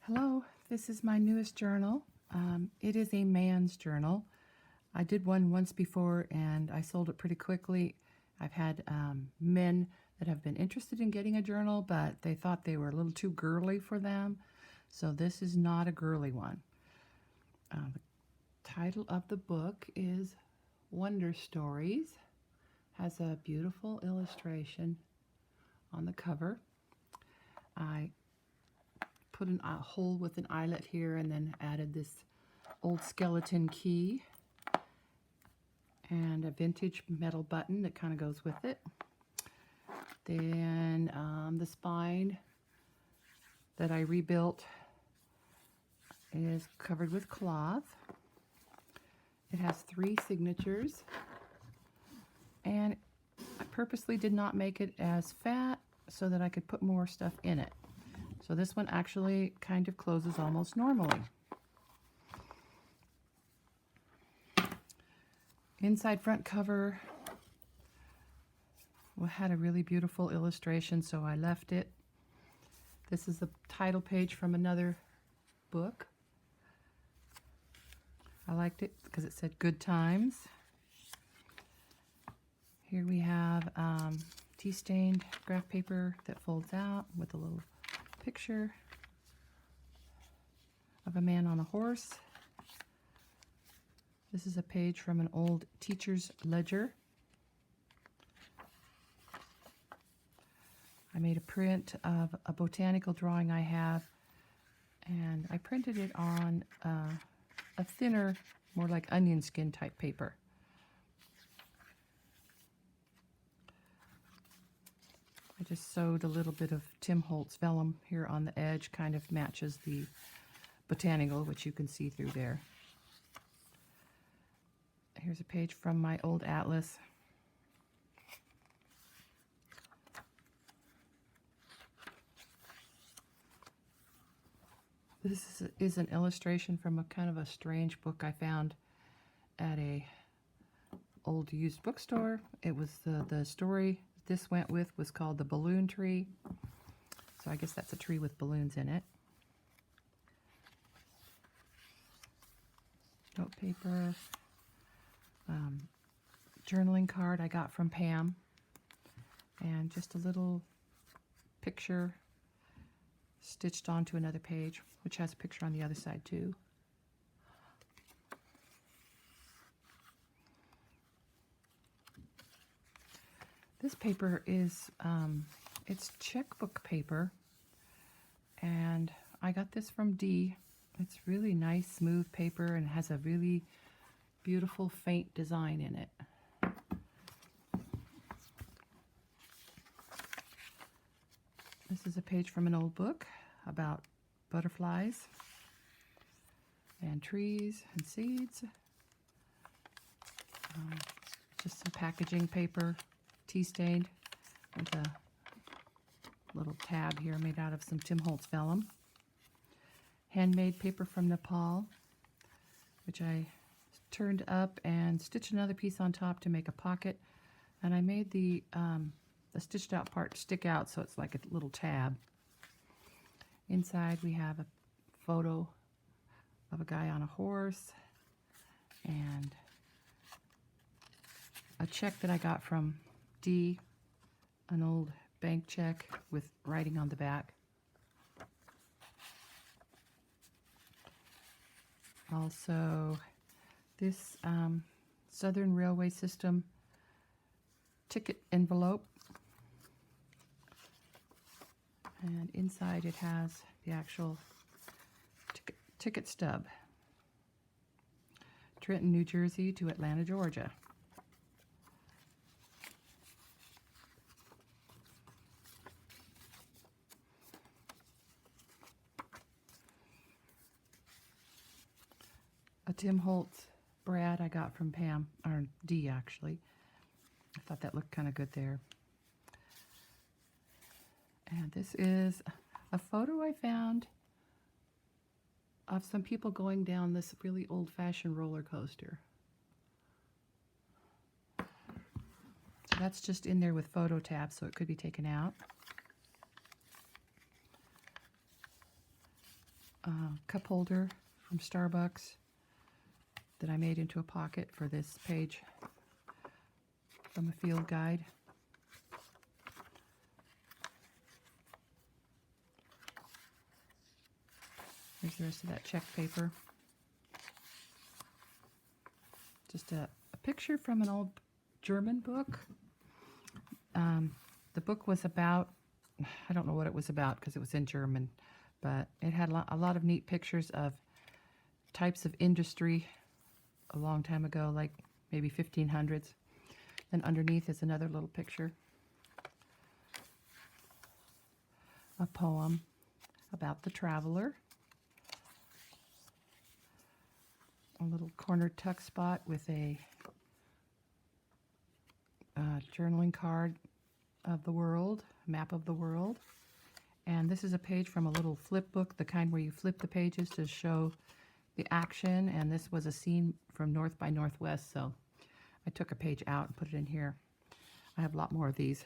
Hello, this is my newest journal. It is a man's journal. I did one once before and I sold it pretty quickly. I've had men that have been interested in getting a journal, but they thought they were a little too girly for them. So this is not a girly one. The title of the book is Wonder Stories. Has a beautiful illustration on the cover. I put a hole with an eyelet here and then added this old skeleton key and a vintage metal button that kind of goes with it. Then the spine that I rebuilt is covered with cloth. It has 3 signatures, and I purposely did not make it as fat so that I could put more stuff in it. So this one actually kind of closes almost normally. Inside front cover had a really beautiful illustration, so I left it. This is the title page from another book. I liked it because it said Good Times. Here we have tea-stained graph paper that folds out with a little picture of a man on a horse. This is a page from an old teacher's ledger. I made a print of a botanical drawing I have, and I printed it on a thinner, more like onion skin type paper. I just sewed a little bit of Tim Holtz vellum here on the edge, kind of matches the botanical, which you can see through there. Here's a page from my old atlas. This is an illustration from a kind of a strange book I found at a old used bookstore. It was the story this went with was called The Balloon Tree. So I guess that's a tree with balloons in it. Note paper. Journaling card I got from Pam. And just a little picture stitched onto another page, which has a picture on the other side too. This paper is, it's checkbook paper, and I got this from Dee. It's really nice, smooth paper, and has a really beautiful faint design in it. This is a page from an old book about butterflies and trees and seeds. Just some packaging paper, tea-stained, with a little tab here made out of some Tim Holtz vellum. Handmade paper from Nepal, which I turned up and stitched another piece on top to make a pocket. And I made the stitched out part stick out so it's like a little tab. Inside we have a photo of a guy on a horse and a check that I got from Dee, an old bank check with writing on the back. Also, this Southern Railway System ticket envelope. And inside it has the actual ticket stub. Trenton, New Jersey to Atlanta, Georgia. A Tim Holtz brad I got from Pam, or Dee actually. I thought that looked kind of good there. And this is a photo I found of some people going down this really old-fashioned roller coaster. So that's just in there with photo tabs, so it could be taken out. cup holder from Starbucks that I made into a pocket for this page from a field guide. Here's the rest of that check paper. Just a picture from an old German book. The book was about, I don't know what it was about because it was in German, but it had a lot of neat pictures of types of industry a long time ago, like maybe 1500s. Then underneath is another little picture. A poem about the traveler. A little corner tuck spot with a journaling card of the world, map of the world. And this is a page from a little flip book, the kind where you flip the pages to show the action. And this was a scene from North by Northwest, so I took a page out and put it in here. I have a lot more of these.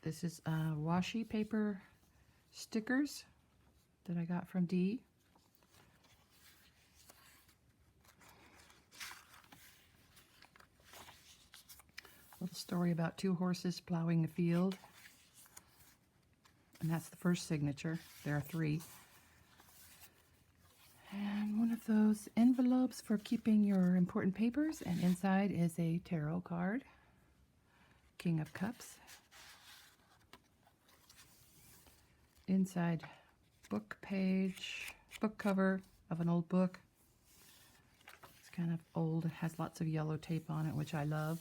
This is washi paper stickers that I got from Dee. Little story about two horses plowing a field. And that's the first signature. There are 3. And one of those envelopes for keeping your important papers. And inside is a tarot card. King of Cups. Inside book page, book cover of an old book. It's kind of old. It has lots of yellow tape on it, which I love.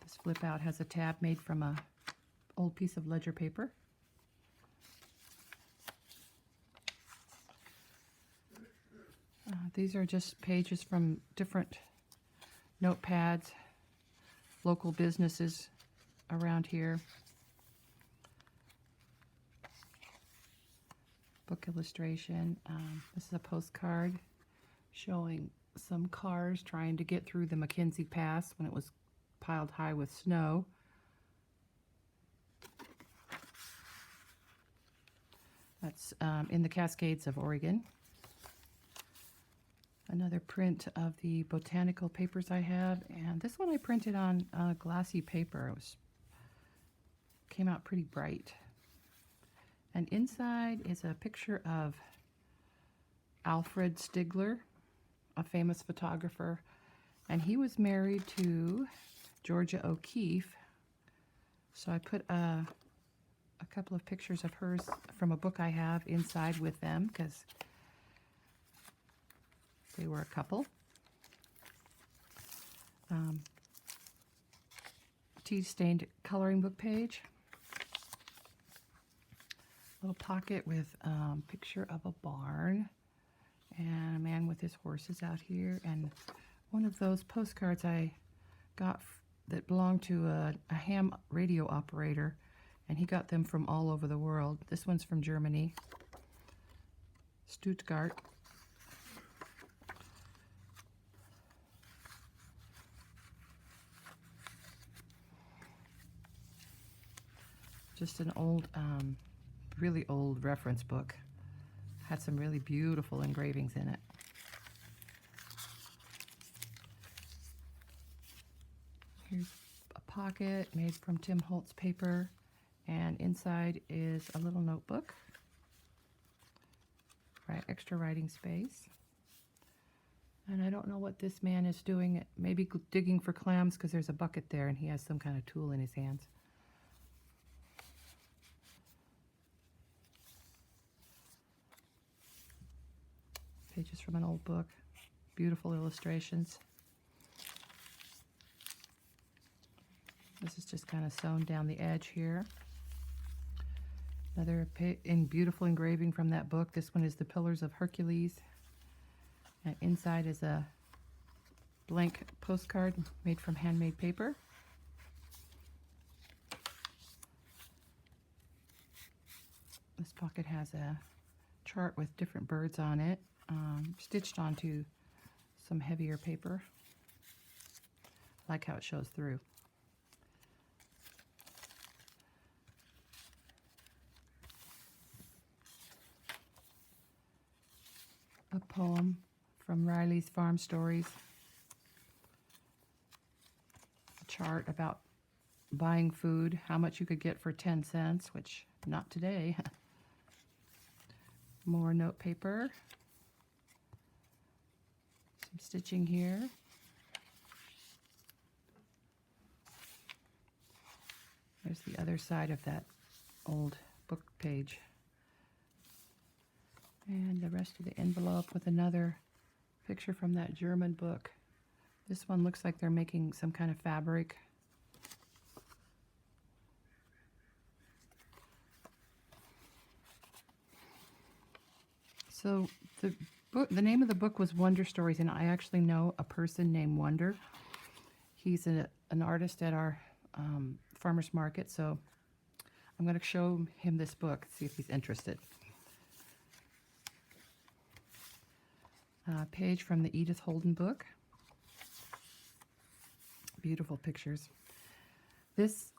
This flip out has a tab made from a old piece of ledger paper. These are just pages from different notepads, local businesses around here. Book illustration. This is a postcard showing some cars trying to get through the Mackenzie Pass when it was piled high with snow. That's in the Cascades of Oregon. Another print of the botanical papers I have, and this one I printed on glassy paper. It came out pretty bright. And inside is a picture of Alfred Stigler, a famous photographer, and he was married to Georgia O'Keeffe. So I put a couple of pictures of hers from a book I have inside with them because they were a couple. Tea-stained coloring book page. Little pocket with a picture of a barn and a man with his horses out here, and one of those postcards I got that belonged to a ham radio operator, and he got them from all over the world. This one's from Germany, Stuttgart. Just an old really old reference book. Had some really beautiful engravings in it. Here's a pocket made from Tim Holtz paper, and inside is a little notebook. Right, extra writing space. And I don't know what this man is doing. Maybe digging for clams because there's a bucket there and he has some kind of tool in his hands. Pages from an old book. Beautiful illustrations. This is just kind of sewn down the edge here. Another beautiful engraving from that book. This one is The Pillars of Hercules. And inside is a blank postcard made from handmade paper. This pocket has a chart with different birds on it, stitched onto some heavier paper. like how it shows through. A poem from Riley's Farm Stories. A chart about buying food, how much you could get for 10 cents, which not today. More note paper. Some stitching here. There's the other side of that old book page. And the rest of the envelope with another picture from that German book. This one looks like they're making some kind of fabric. So the name of the book was Wonder Stories, and I actually know a person named Wonder. He's an artist at our farmer's market, so I'm going to show him this book, see if he's interested. Page from the Edith Holden book. Beautiful pictures. This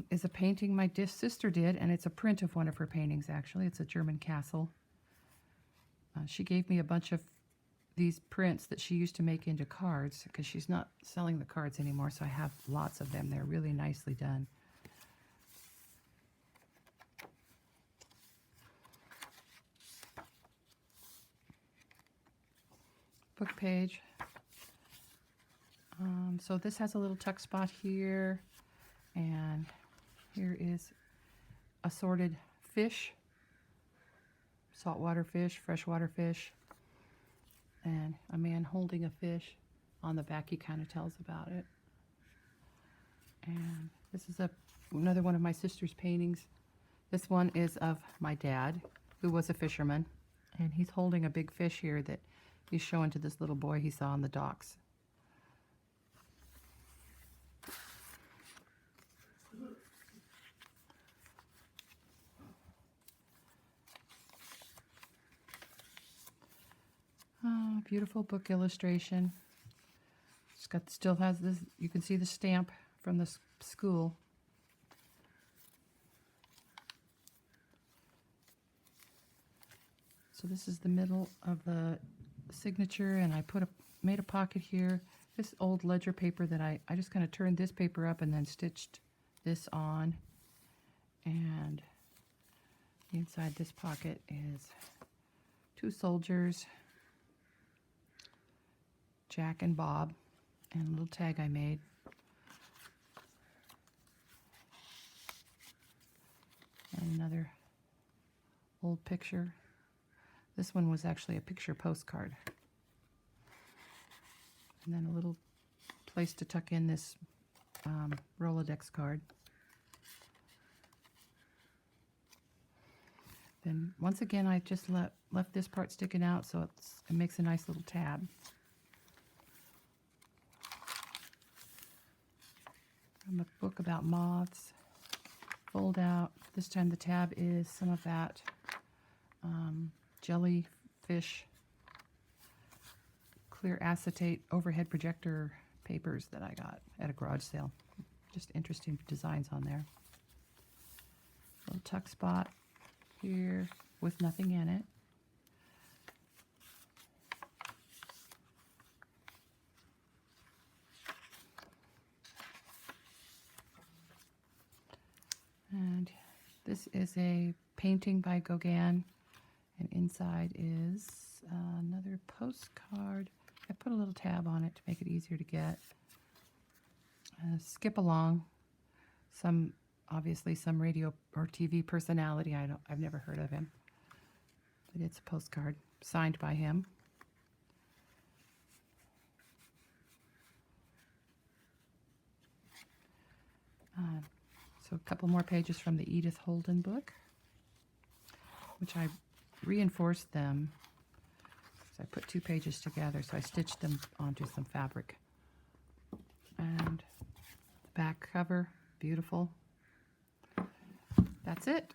is a painting my sister did, and it's a print of one of her paintings, actually. It's a German castle. She gave me a bunch of these prints that she used to make into cards, because she's not selling the cards anymore, so I have lots of them. They're really nicely done. Book page. So this has a little tuck spot here, and here is assorted fish, saltwater fish, freshwater fish, and a man holding a fish. On the back he kind of tells about it. And this is another one of my sister's paintings. This one is of my dad, who was a fisherman, and he's holding a big fish here that he's showing to this little boy he saw on the docks. Beautiful book illustration. Still has this, you can see the stamp from the school. So this is the middle of the signature, and I made a pocket here. This old ledger paper that I just kind of turned this paper up and then stitched this on. And inside this pocket is two soldiers, Jack and Bob, and a little tag I made. And another old picture. This one was actually a picture postcard. And then a little place to tuck in this Rolodex card. Then once again, I just left this part sticking out, so it makes a nice little tab. From a book about moths. Fold out. This time the tab is some of that jellyfish clear acetate overhead projector papers that I got at a garage sale. Just interesting designs on there. Little tuck spot here with nothing in it. And this is a painting by Gauguin, and inside is another postcard. I put a little tab on it to make it easier to get. Skip Along, obviously some radio or TV personality. I've never heard of him, but it's a postcard signed by him. So a couple more pages from the Edith Holden book, which I reinforced them. So I put two pages together, so I stitched them onto some fabric. And the back cover, beautiful. That's it.